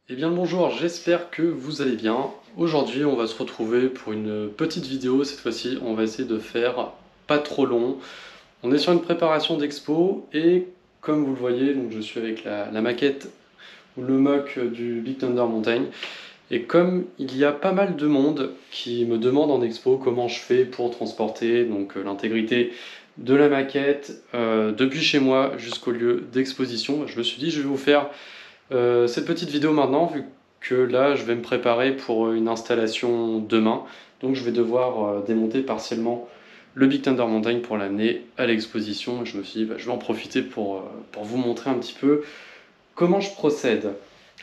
Eh bien le bonjour, j'espère que vous allez bien. Aujourd'hui on va se retrouver pour une petite vidéo, cette fois-ci on va essayer de faire pas trop long. On est sur une préparation d'expo et comme vous le voyez, donc je suis avec la maquette ou le mock du Big Thunder Mountain. Et comme il y a pas mal de monde qui me demande en expo comment je fais pour transporter l'intégrité de la maquette depuis chez moi jusqu'au lieu d'exposition, je me suis dit je vais vous faire cette petite vidéo maintenant, vu que là je vais me préparer pour une installation demain, donc je vais devoir démonter partiellement le Big Thunder Mountain pour l'amener à l'exposition. Et je me suis dit, je vais en profiter pour vous montrer un petit peu comment je procède.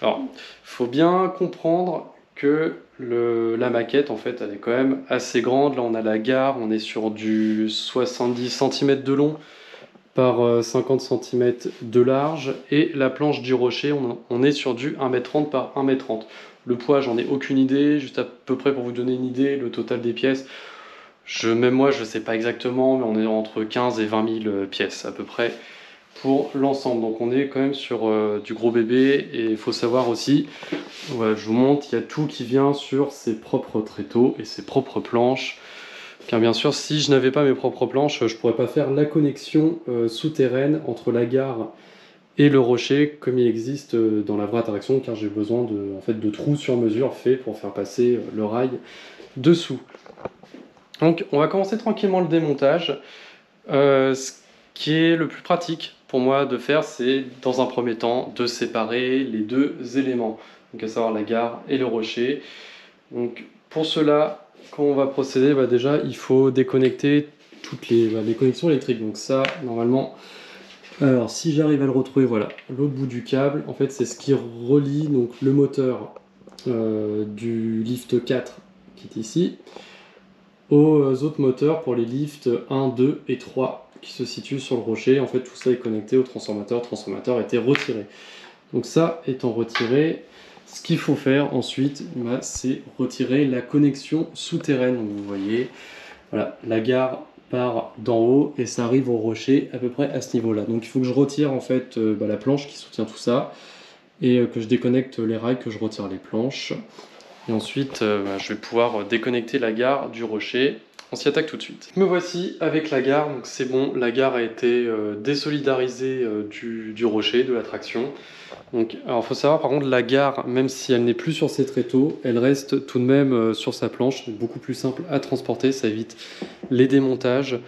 Alors, il faut bien comprendre que la maquette, en fait, elle est quand même assez grande. Là, on a la gare, on est sur du 70 cm de long par 50 cm de large, et la planche du rocher on est sur du 1m30 par 1m30. Le poids, j'en ai aucune idée, juste à peu près pour vous donner une idée, le total des pièces, même moi je sais pas exactement, mais on est entre 15 et 20 000 pièces à peu près pour l'ensemble. Donc on est quand même sur du gros bébé, et il faut savoir aussi, voilà, je vous montre, il y a tout qui vient sur ses propres tréteaux et ses propres planches. Car bien sûr, si je n'avais pas mes propres planches, je ne pourrais pas faire la connexion souterraine entre la gare et le rocher comme il existe dans la vraie attraction, car j'ai besoin de trous sur mesure faits pour faire passer le rail dessous. Donc on va commencer tranquillement le démontage. Ce qui est le plus pratique pour moi de faire, c'est dans un premier temps de séparer les deux éléments, donc à savoir la gare et le rocher. Donc pour cela, quand on va procéder, déjà il faut déconnecter toutes les connexions électriques. Donc ça, normalement, alors si j'arrive à le retrouver, voilà, l'autre bout du câble, en fait c'est ce qui relie donc le moteur du lift 4 qui est ici aux autres moteurs pour les lifts 1, 2 et 3 qui se situent sur le rocher. En fait tout ça est connecté au transformateur, le transformateur a été retiré. Donc ça étant retiré, ce qu'il faut faire ensuite, c'est retirer la connexion souterraine. Donc vous voyez, voilà, la gare part d'en haut et ça arrive au rocher à peu près à ce niveau-là. Donc il faut que je retire en fait la planche qui soutient tout ça, et que je déconnecte les rails, que je retire les planches. Et ensuite, je vais pouvoir déconnecter la gare du rocher. On s'y attaque tout de suite. Me voici avec la gare, donc c'est bon, la gare a été désolidarisée du rocher, de la traction. Donc, alors faut savoir par contre, la gare, même si elle n'est plus sur ses tréteaux, elle reste tout de même sur sa planche, donc beaucoup plus simple à transporter, ça évite les démontages.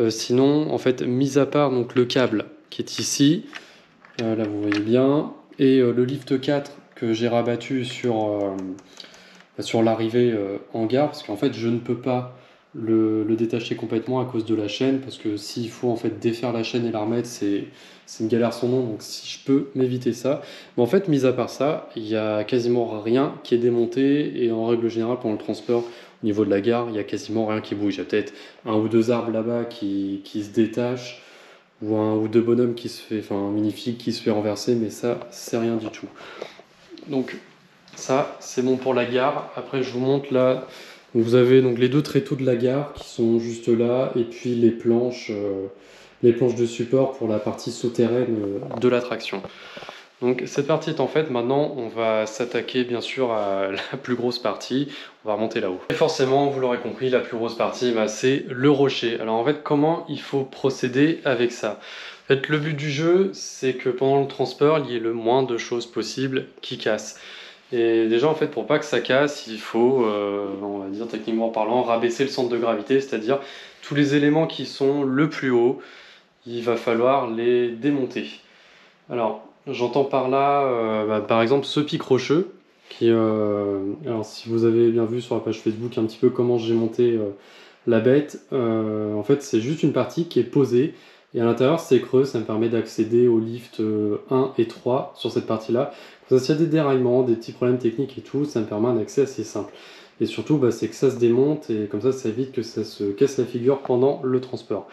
Sinon, en fait, mis à part donc, le câble qui est ici, là vous voyez bien, et le lift 4 que j'ai rabattu sur l'arrivée en gare, parce qu'en fait je ne peux pas le détacher complètement à cause de la chaîne, parce que s'il faut en fait défaire la chaîne et la remettre, c'est une galère sans nom. Donc si je peux m'éviter ça, mais en fait mis à part ça, il y a quasiment rien qui est démonté, et en règle générale pendant le transport au niveau de la gare, il y a quasiment rien qui bouge. Il y a peut-être un ou deux arbres là-bas qui se détachent, ou un ou deux bonhommes qui se fait, enfin un minifig qui se fait renverser, mais ça c'est rien du tout. Donc ça, c'est bon pour la gare. Après, je vous montre là. Vous avez donc les deux tréteaux de la gare qui sont juste là, et puis les planches de support pour la partie souterraine de l'attraction. Donc cette partie est en fait, maintenant, on va s'attaquer bien sûr à la plus grosse partie. On va remonter là-haut. Et forcément, vous l'aurez compris, la plus grosse partie, c'est le rocher. Alors en fait, comment il faut procéder avec ça? En fait, le but du jeu, c'est que pendant le transport, il y ait le moins de choses possibles qui cassent. Et déjà, en fait, pour pas que ça casse, il faut, on va dire techniquement parlant, rabaisser le centre de gravité, c'est-à-dire tous les éléments qui sont le plus haut, il va falloir les démonter. Alors, j'entends par là, par exemple, ce pic rocheux, alors si vous avez bien vu sur la page Facebook un petit peu comment j'ai monté la bête, en fait, c'est juste une partie qui est posée, et à l'intérieur, c'est creux, ça me permet d'accéder au lift 1 et 3 sur cette partie-là. Comme ça, s'il y a des déraillements, des petits problèmes techniques et tout, ça me permet un accès assez simple. Et surtout, c'est que ça se démonte, et comme ça évite que ça se casse la figure pendant le transport.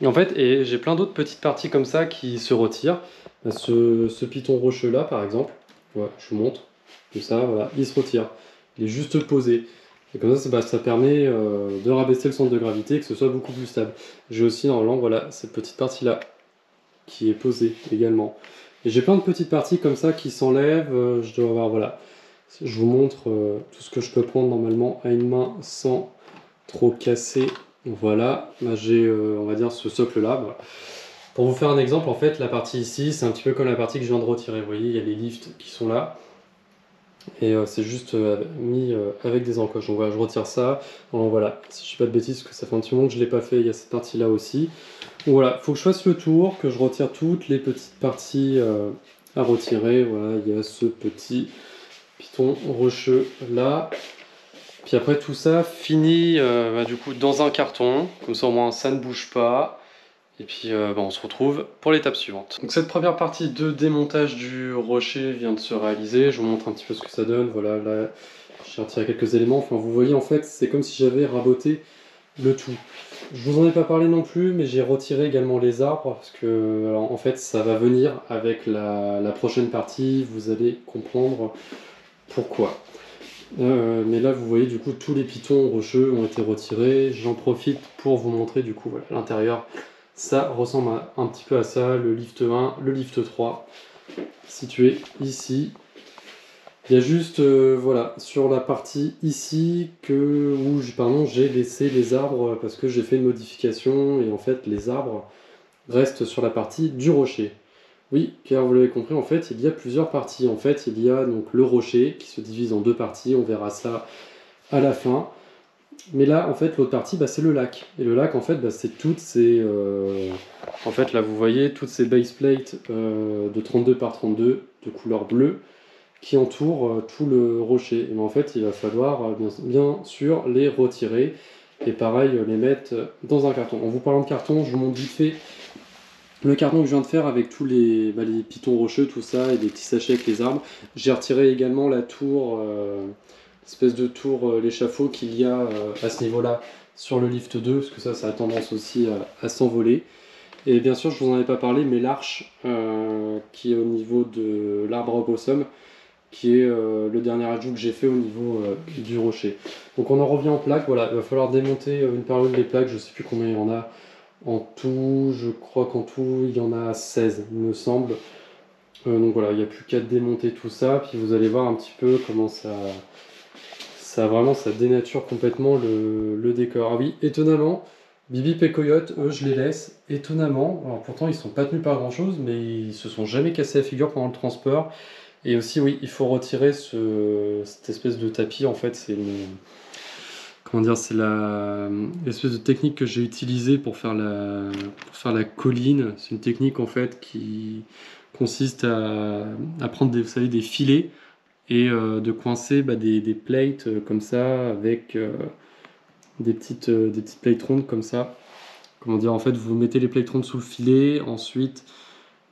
Et en fait, j'ai plein d'autres petites parties comme ça qui se retirent. Ce piton rocheux là, par exemple, voilà, je vous montre, comme ça, voilà, il se retire. Il est juste posé. Et comme ça, ça permet de rabaisser le centre de gravité et que ce soit beaucoup plus stable. J'ai aussi dans l'angle, voilà, cette petite partie là qui est posée également. Et j'ai plein de petites parties comme ça qui s'enlèvent. Je dois avoir, voilà, je vous montre tout ce que je peux prendre normalement à une main sans trop casser. Voilà, là j'ai, on va dire, ce socle-là. Voilà. Pour vous faire un exemple, en fait, la partie ici, c'est un petit peu comme la partie que je viens de retirer. Vous voyez, il y a les lifts qui sont là. Et c'est juste mis avec des encoches. Donc voilà, je retire ça. Donc voilà, si je ne dis pas de bêtises, parce que ça fait un petit moment que je ne l'ai pas fait, il y a cette partie-là aussi. Donc voilà, il faut que je fasse le tour, que je retire toutes les petites parties à retirer. Voilà, il y a ce petit piton rocheux là. Puis après tout ça finit du coup dans un carton, comme ça au moins ça ne bouge pas. Et puis on se retrouve pour l'étape suivante. Donc cette première partie de démontage du rocher vient de se réaliser. Je vous montre un petit peu ce que ça donne. Voilà, là j'ai retiré quelques éléments. Enfin vous voyez en fait c'est comme si j'avais raboté le tout. Je vous en ai pas parlé non plus, mais j'ai retiré également les arbres parce que alors, en fait ça va venir avec la prochaine partie. Vous allez comprendre pourquoi. Mais là vous voyez du coup tous les pitons rocheux ont été retirés. J'en profite pour vous montrer du coup voilà, l'intérieur. Ça ressemble un petit peu à ça, le lift 1, le lift 3, situé ici. Il y a juste, voilà, sur la partie ici, où j'ai laissé les arbres parce que j'ai fait une modification et en fait les arbres restent sur la partie du rocher. Oui, car vous l'avez compris, en fait, il y a plusieurs parties. En fait, il y a donc le rocher qui se divise en deux parties, on verra ça à la fin. Mais là, en fait, l'autre partie, c'est le lac. Et le lac, en fait, c'est toutes ces... En fait, là, vous voyez toutes ces base plates de 32 par 32 de couleur bleue qui entourent tout le rocher. Et en fait, il va falloir bien sûr les retirer et pareil, les mettre dans un carton. En vous parlant de carton, je vous montre vite fait le carton que je viens de faire avec tous les pitons rocheux, tout ça, et des petits sachets avec les arbres. J'ai retiré également la tour... espèce de tour, l'échafaud qu'il y a à ce niveau-là sur le lift 2, parce que ça a tendance aussi à s'envoler. Et bien sûr, je vous en avais pas parlé, mais l'arche qui est au niveau de l'arbre opossum, qui est le dernier ajout que j'ai fait au niveau du rocher. Donc on en revient en plaques, voilà, il va falloir démonter une par une les plaques, je sais plus combien il y en a en tout, je crois qu'en tout il y en a 16, il me semble. Donc voilà, il n'y a plus qu'à démonter tout ça, puis vous allez voir un petit peu comment ça dénature complètement le décor. Ah oui, étonnamment, Bip et Coyote, eux, je les laisse étonnamment. Alors pourtant, ils sont pas tenus par grand chose, mais ils se sont jamais cassés la figure pendant le transport. Et aussi, oui, il faut retirer cette espèce de tapis. En fait, c'est comment dire, c'est l'espèce de technique que j'ai utilisée pour faire la colline. C'est une technique en fait qui consiste à prendre vous savez, des filets et de coincer des plates comme ça avec des petites plates rondes comme ça. Comment dire, en fait vous mettez les plates rondes sous le filet, ensuite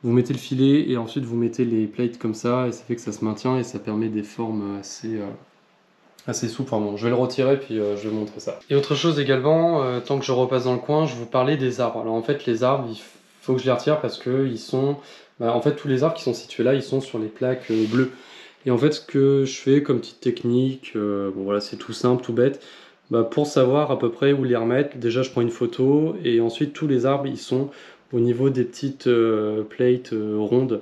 vous mettez le filet et ensuite vous mettez les plates comme ça et ça fait que ça se maintient et ça permet des formes assez souples. Enfin bon, je vais le retirer puis je vais vous montrer ça. Et autre chose également, tant que je repasse dans le coin, je vous parlais des arbres. Alors en fait les arbres, il faut que je les retire parce que ils sont... en fait tous les arbres qui sont situés là, ils sont sur les plaques bleues. Et en fait, ce que je fais comme petite technique, bon voilà, c'est tout simple, tout bête. Pour savoir à peu près où les remettre, déjà je prends une photo et ensuite tous les arbres ils sont au niveau des petites plates rondes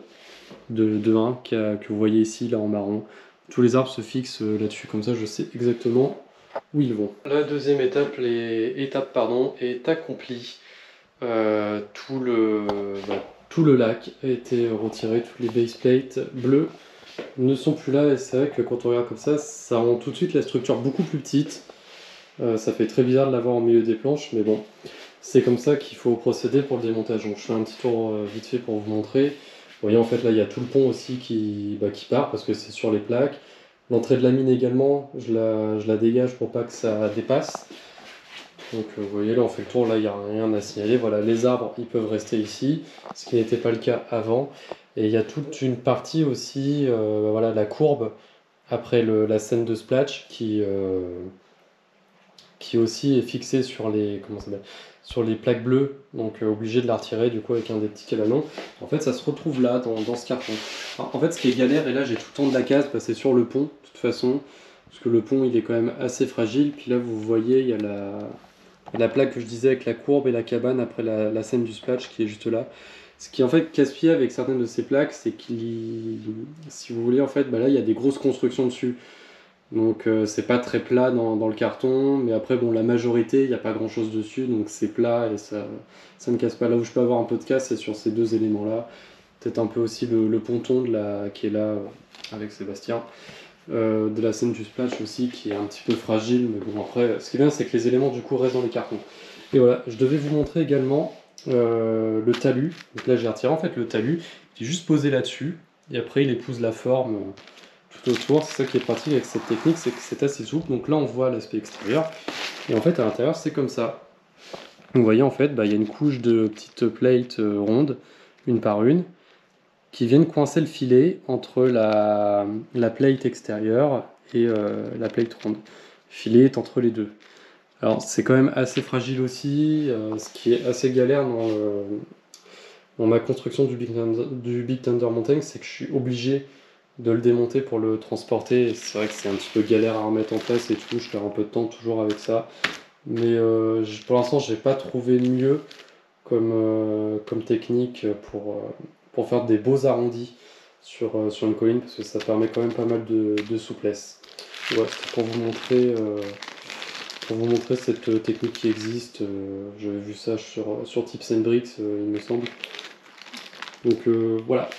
de 1 que vous voyez ici là en marron. Tous les arbres se fixent là-dessus, comme ça je sais exactement où ils vont. La deuxième étape, est accomplie. Tout le lac a été retiré, toutes les base plates bleues ne sont plus là et c'est vrai que quand on regarde comme ça rend tout de suite la structure beaucoup plus petite. Ça fait très bizarre de l'avoir au milieu des planches, mais bon, c'est comme ça qu'il faut procéder pour le démontage. Donc je fais un petit tour vite fait pour vous montrer. Vous voyez en fait là il y a tout le pont aussi qui part parce que c'est sur les plaques. L'entrée de la mine également, je la dégage pour pas que ça dépasse. Donc vous voyez là on fait le tour, là il n'y a rien à signaler. Voilà, les arbres ils peuvent rester ici, ce qui n'était pas le cas avant. Et il y a toute une partie aussi, voilà, la courbe après la scène de splash qui aussi est fixée sur sur les plaques bleues, donc obligé de la retirer du coup avec un des petits cabanons. En fait ça se retrouve là dans ce carton. Alors, en fait ce qui est galère, et là j'ai tout le temps de la case, c'est sur le pont de toute façon, parce que le pont il est quand même assez fragile. Puis là vous voyez il y a la plaque que je disais avec la courbe et la cabane après la scène du splash qui est juste là. Ce qui en fait casse-pied avec certaines de ces plaques, c'est qu'il, si vous voulez, en fait, bah là il y a des grosses constructions dessus. Donc c'est pas très plat dans le carton, mais après bon la majorité il n'y a pas grand chose dessus, donc c'est plat et ça ne casse pas. Là où je peux avoir un peu de casse, c'est sur ces deux éléments là. Peut-être un peu aussi le ponton qui est là avec Sébastien. De la scène du splash aussi qui est un petit peu fragile, mais bon après ce qui est bien c'est que les éléments du coup restent dans les cartons. Et voilà, je devais vous montrer également le talus. Donc là j'ai retiré en fait le talus, j'ai juste posé là-dessus et après il épouse la forme tout autour. C'est ça qui est pratique avec cette technique, c'est que c'est assez souple. Donc là on voit l'aspect extérieur et en fait à l'intérieur c'est comme ça. Vous voyez en fait bah, il y a une couche de petites plates rondes, une par une, qui viennent coincer le filet entre la plate extérieure et la plate ronde. Le filet est entre les deux. Alors c'est quand même assez fragile aussi, ce qui est assez galère dans ma construction du Big Thunder Mountain, c'est que je suis obligé de le démonter pour le transporter. C'est vrai que c'est un petit peu galère à remettre en place et tout, je perds un peu de temps toujours avec ça. Mais pour l'instant, j'ai pas trouvé mieux comme technique pour faire des beaux arrondis sur une colline, parce que ça permet quand même pas mal de souplesse. Voilà, c'était pour vous montrer cette technique qui existe. J'avais vu ça sur Tips and Bricks, il me semble. Donc voilà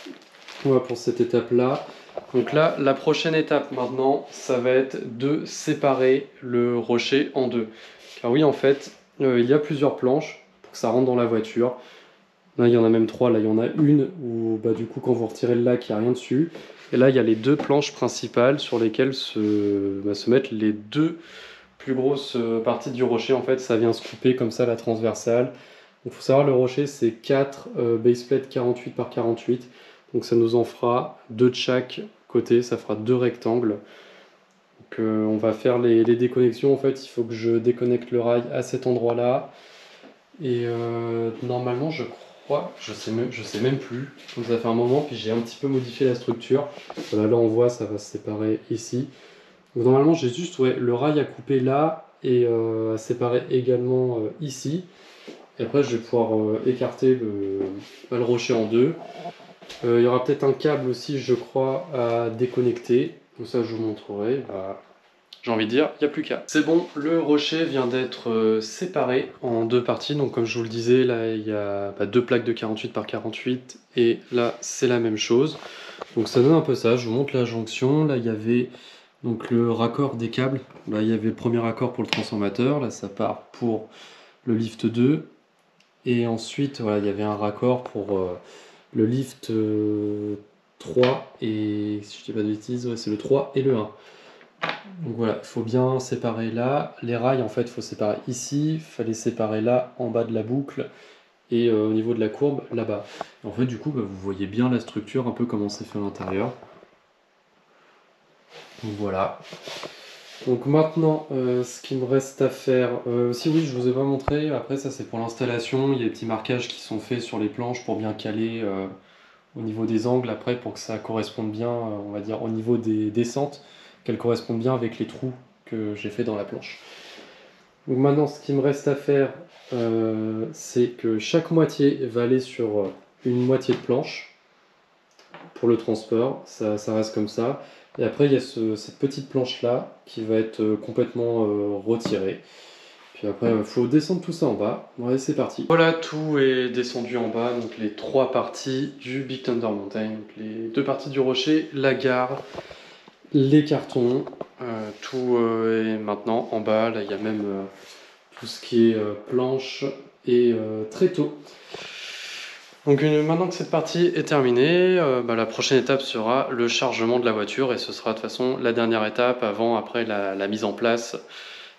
pour cette étape-là. Donc là, la prochaine étape maintenant, ça va être de séparer le rocher en deux. Car oui, en fait, il y a plusieurs planches pour que ça rentre dans la voiture. Là, il y en a même trois. Là, il y en a une où, bah, du coup, quand vous retirez le lac, il n'y a rien dessus. Et là, il y a les deux planches principales sur lesquelles se mettent les deux plus grosses parties du rocher. En fait, ça vient se couper comme ça la transversale. Il faut savoir, le rocher, c'est 4 baseplates 48 par 48. Donc ça nous en fera deux de chaque côté, ça fera deux rectangles. Donc on va faire les déconnexions. En fait, il faut que je déconnecte le rail à cet endroit-là. Et normalement, je crois, je sais même plus. Donc ça fait un moment, puis j'ai un petit peu modifié la structure. Voilà, là on voit, ça va se séparer ici. Donc normalement, j'ai juste le rail à couper là et à séparer également ici. Et après, je vais pouvoir écarter le rocher en deux. Il y aura peut-être un câble aussi, je crois, à déconnecter. Donc ça, je vous montrerai. Bah, j'ai envie de dire, il n'y a plus qu'à. C'est bon, le rocher vient d'être séparé en deux parties. Donc comme je vous le disais, là, il y a deux plaques de 48 par 48. Et là, c'est la même chose. Donc ça donne un peu ça. Je vous montre la jonction. Là, il y avait donc le raccord des câbles. Là, il y avait le premier raccord pour le transformateur. Là, ça part pour le lift 2. Et ensuite, voilà, il y avait un raccord pour le lift 3 et, si je dis pas de bêtises, ouais, c'est le 3 et le 1. Donc voilà, il faut bien séparer là. Les rails, en fait, il faut séparer ici. Il fallait séparer là, en bas de la boucle. Et au niveau de la courbe, là-bas. En fait, du coup, bah, vous voyez bien la structure, un peu comment c'est fait à l'intérieur. Donc voilà. Donc maintenant, ce qu'il me reste à faire, aussi oui, je vous ai pas montré, après ça c'est pour l'installation, il y a des petits marquages qui sont faits sur les planches pour bien caler au niveau des angles, après pour que ça corresponde bien, on va dire au niveau des descentes, qu'elles correspondent bien avec les trous que j'ai fait dans la planche. Donc maintenant, ce qu'il me reste à faire, c'est que chaque moitié va aller sur une moitié de planche pour le transport, ça reste comme ça. Et après, il y a cette petite planche-là qui va être complètement retirée. Puis après, il faut descendre tout ça en bas. Bon, allez, c'est parti. Voilà, tout est descendu en bas. Donc les trois parties du Big Thunder Mountain. Donc, les deux parties du rocher, la gare, les cartons. Tout est maintenant en bas. Là, il y a même tout ce qui est planche et tréteau. Donc maintenant que cette partie est terminée, la prochaine étape sera le chargement de la voiture et ce sera de toute façon la dernière étape après la mise en place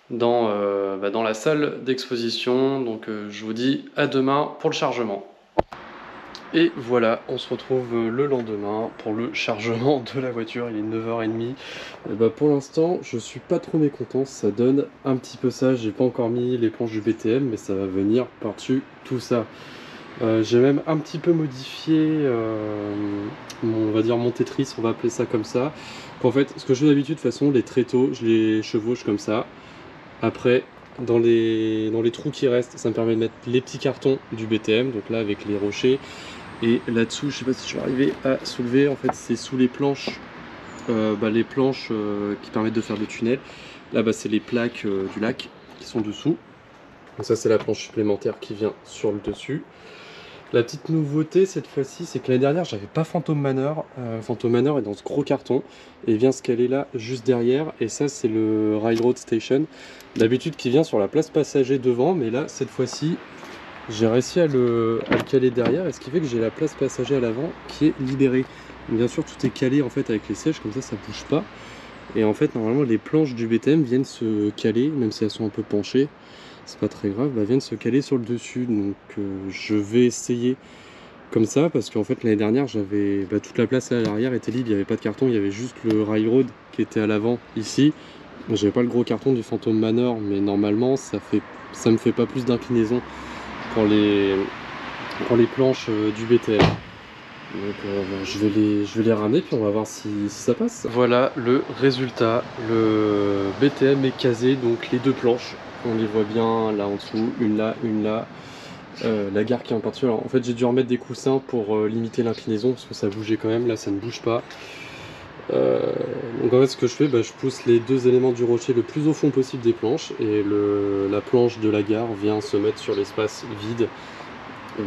dans la salle d'exposition. Donc je vous dis à demain pour le chargement. Et voilà, on se retrouve le lendemain pour le chargement de la voiture, il est 9h30. Pour l'instant, je suis pas trop mécontent, ça donne un petit peu ça, j'ai pas encore mis les planches du BTM, mais ça va venir par-dessus tout ça. J'ai même un petit peu modifié on va dire mon Tetris, on va appeler ça comme ça. En fait, ce que je fais d'habitude, de toute façon, les tréteaux, je les chevauche comme ça. Après, dans les trous qui restent, ça me permet de mettre les petits cartons du BTM, donc là avec les rochers. Et là-dessous, je sais pas si je vais arriver à soulever, en fait c'est sous les planches, les planches qui permettent de faire le tunnel. Là bas c'est les plaques du lac qui sont dessous. Donc ça c'est la planche supplémentaire qui vient sur le dessus. La petite nouveauté cette fois-ci, c'est que l'année dernière j'avais pas Phantom Manor. Phantom Manor est dans ce gros carton et il vient se caler là juste derrière. Et ça c'est le Railroad Station, d'habitude qui vient sur la place passager devant, mais là cette fois-ci j'ai réussi à le caler derrière, et ce qui fait que j'ai la place passager à l'avant qui est libérée. Bien sûr tout est calé en fait avec les sièges, comme ça bouge pas. Et en fait normalement les planches du BTM viennent se caler, même si elles sont un peu penchées, c'est pas très grave, viennent se caler sur le dessus. Donc je vais essayer comme ça, parce qu'en fait l'année dernière j'avais toute la place à l'arrière était libre, il n'y avait pas de carton, il y avait juste le Railroad qui était à l'avant ici. J'avais pas le gros carton du Phantom Manor, mais normalement ça me fait pas plus d'inclinaison pour les planches du BTM. Donc je vais les ramener puis on va voir si ça passe. Voilà le résultat. Le BTM est casé, donc les deux planches, on les voit bien là en dessous, une là, une là. La gare qui est en par-dessus. Alors en fait j'ai dû remettre des coussins pour limiter l'inclinaison parce que ça bougeait quand même, là ça ne bouge pas. Donc en fait ce que je fais, je pousse les deux éléments du rocher le plus au fond possible des planches, et la planche de la gare vient se mettre sur l'espace vide. Et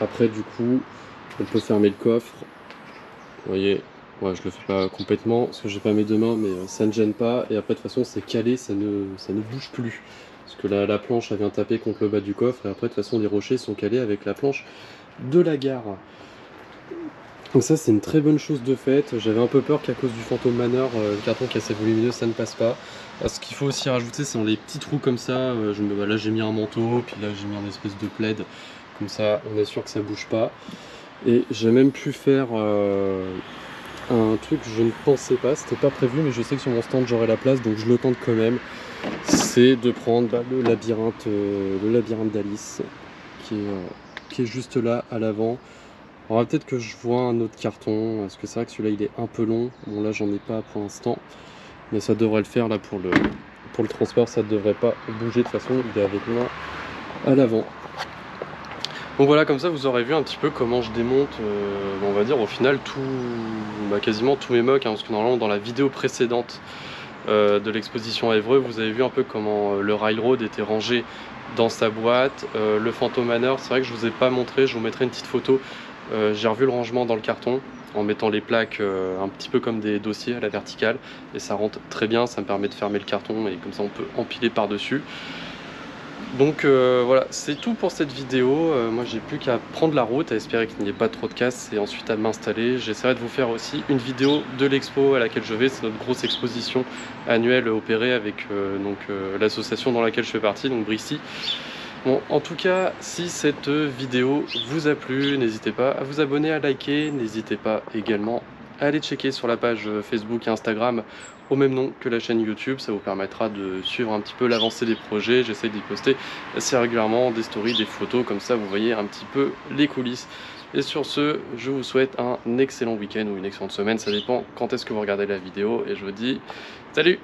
après du coup on peut fermer le coffre. Vous voyez, ouais, je le fais pas complètement parce que j'ai pas mes deux mains, mais ça ne gêne pas. Et après de toute façon c'est calé, ça ne bouge plus. Parce que la planche elle vient taper contre le bas du coffre, et après de toute façon les rochers sont calés avec la planche de la gare. Donc ça c'est une très bonne chose de fait. J'avais un peu peur qu'à cause du Phantom Manor, le carton qui est assez volumineux, ça ne passe pas. Alors, ce qu'il faut aussi rajouter, c'est dans les petits trous comme ça. Là j'ai mis un manteau, puis là j'ai mis un espèce de plaid. Comme ça on est sûr que ça bouge pas. Et j'ai même pu faire un truc que je ne pensais pas, c'était pas prévu, mais je sais que sur mon stand j'aurai la place, donc je le tente quand même. C'est de prendre le labyrinthe d'Alice qui est juste là à l'avant. Alors peut-être que je vois un autre carton, parce que c'est vrai que celui-là il est un peu long. Bon là j'en ai pas pour l'instant, mais ça devrait le faire là pour le transport, ça ne devrait pas bouger de toute façon, il est avec moi à l'avant. Donc voilà, comme ça vous aurez vu un petit peu comment je démonte, on va dire au final quasiment tous mes mocks, parce que normalement dans la vidéo précédente de l'exposition à Évreux, vous avez vu un peu comment le Railroad était rangé dans sa boîte. Le Phantom Manor, c'est vrai que je vous ai pas montré, je vous mettrai une petite photo. J'ai revu le rangement dans le carton en mettant les plaques un petit peu comme des dossiers à la verticale, et ça rentre très bien, ça me permet de fermer le carton et comme ça on peut empiler par dessus. Donc voilà, c'est tout pour cette vidéo. Moi j'ai plus qu'à prendre la route, à espérer qu'il n'y ait pas trop de casse, et ensuite à m'installer. J'essaierai de vous faire aussi une vidéo de l'expo à laquelle je vais. C'est notre grosse exposition annuelle opérée avec l'association dans laquelle je fais partie, donc Brissy. Bon, en tout cas, si cette vidéo vous a plu, n'hésitez pas à vous abonner, à liker, n'hésitez pas également à aller checker sur la page Facebook et Instagram au même nom que la chaîne YouTube. Ça vous permettra de suivre un petit peu l'avancée des projets. J'essaie d'y poster assez régulièrement des stories, des photos, comme ça vous voyez un petit peu les coulisses. Et sur ce, je vous souhaite un excellent week-end ou une excellente semaine, ça dépend quand est-ce que vous regardez la vidéo, et je vous dis salut!